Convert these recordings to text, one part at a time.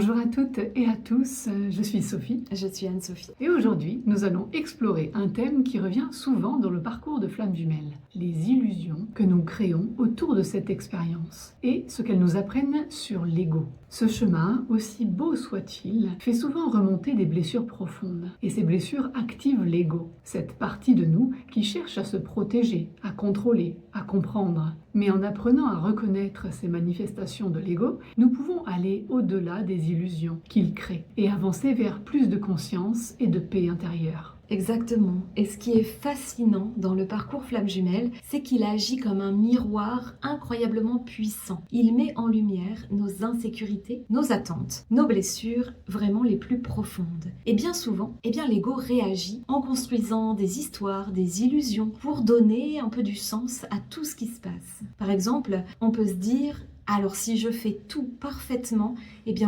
Bonjour à toutes et à tous, je suis Sophie. Je suis Anne-Sophie. Et aujourd'hui, nous allons explorer un thème qui revient souvent dans le parcours de Flamme Jumelle, les illusions que nous créons autour de cette expérience et ce qu'elles nous apprennent sur l'ego. Ce chemin, aussi beau soit-il, fait souvent remonter des blessures profondes. Et ces blessures activent l'ego, cette partie de nous qui cherche à se protéger, à contrôler, à comprendre. Mais en apprenant à reconnaître ces manifestations de l'ego, nous pouvons aller au-delà des illusions qu'il crée et avancer vers plus de conscience et de paix intérieure. Exactement. Et ce qui est fascinant dans le parcours Flamme Jumelle, c'est qu'il agit comme un miroir incroyablement puissant. Il met en lumière nos insécurités, nos attentes, nos blessures vraiment les plus profondes. Et bien souvent, l'ego réagit en construisant des histoires, des illusions pour donner un peu du sens à tout ce qui se passe. Par exemple, on peut se dire: alors si je fais tout parfaitement,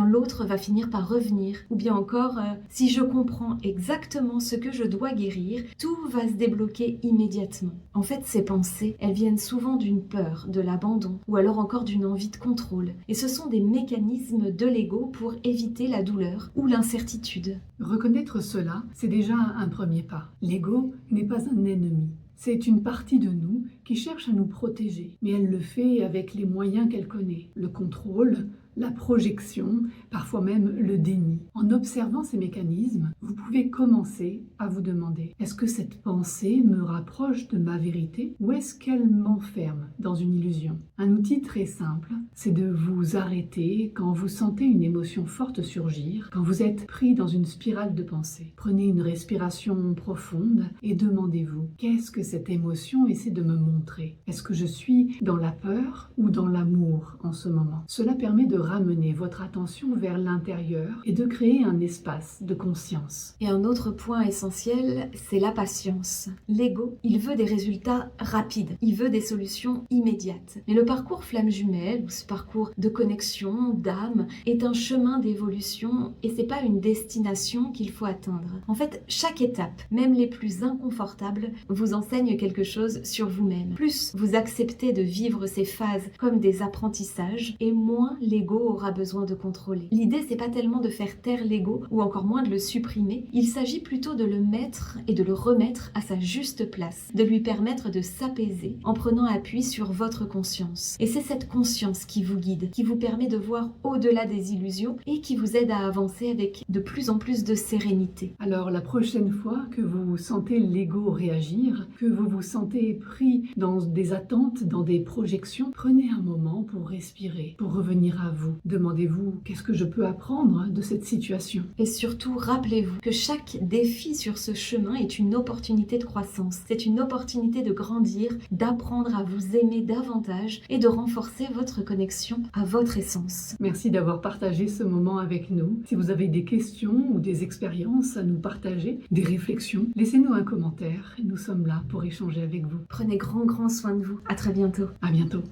l'autre va finir par revenir. Ou bien encore, si je comprends exactement ce que je dois guérir, tout va se débloquer immédiatement. En fait, ces pensées, elles viennent souvent d'une peur, de l'abandon, ou alors encore d'une envie de contrôle. Et ce sont des mécanismes de l'ego pour éviter la douleur ou l'incertitude. Reconnaître cela, c'est déjà un premier pas. L'ego n'est pas un ennemi. C'est une partie de nous qui cherche à nous protéger, mais elle le fait avec les moyens qu'elle connaît, le contrôle, la projection, parfois même le déni. En observant ces mécanismes, vous pouvez commencer à vous demander: est-ce que cette pensée me rapproche de ma vérité ou est-ce qu'elle m'enferme dans une illusion? Un outil très simple, c'est de vous arrêter quand vous sentez une émotion forte surgir, quand vous êtes pris dans une spirale de pensée. Prenez une respiration profonde et demandez-vous: qu'est-ce que cette émotion essaie de me montrer? Est-ce que je suis dans la peur ou dans l'amour en ce moment? Cela permet de ramener votre attention vers l'intérieur et de créer un espace de conscience. Et un autre point essentiel, c'est la patience. L'ego, il veut des résultats rapides, il veut des solutions immédiates. Mais le parcours Flamme Jumelle, ou ce parcours de connexion, d'âme, est un chemin d'évolution et c'est pas une destination qu'il faut atteindre. En fait, chaque étape, même les plus inconfortables, vous enseigne quelque chose sur vous-même. Plus vous acceptez de vivre ces phases comme des apprentissages, et moins l'ego aura besoin de contrôler. L'idée, c'est pas tellement de faire taire l'ego ou encore moins de le supprimer, il s'agit plutôt de le mettre et de le remettre à sa juste place, de lui permettre de s'apaiser en prenant appui sur votre conscience. Et c'est cette conscience qui vous guide, qui vous permet de voir au-delà des illusions et qui vous aide à avancer avec de plus en plus de sérénité. Alors la prochaine fois que vous sentez l'ego réagir, que vous vous sentez pris dans des attentes, dans des projections, prenez un moment pour respirer, pour revenir à vous. Demandez-vous: qu'est-ce que je peux apprendre de cette situation? Et surtout, rappelez-vous que chaque défi sur ce chemin est une opportunité de croissance. C'est une opportunité de grandir, d'apprendre à vous aimer davantage et de renforcer votre connexion à votre essence. Merci d'avoir partagé ce moment avec nous. Si vous avez des questions ou des expériences à nous partager, des réflexions, laissez-nous un commentaire. Nous sommes là pour échanger avec vous. Prenez grand soin de vous. À très bientôt. À bientôt.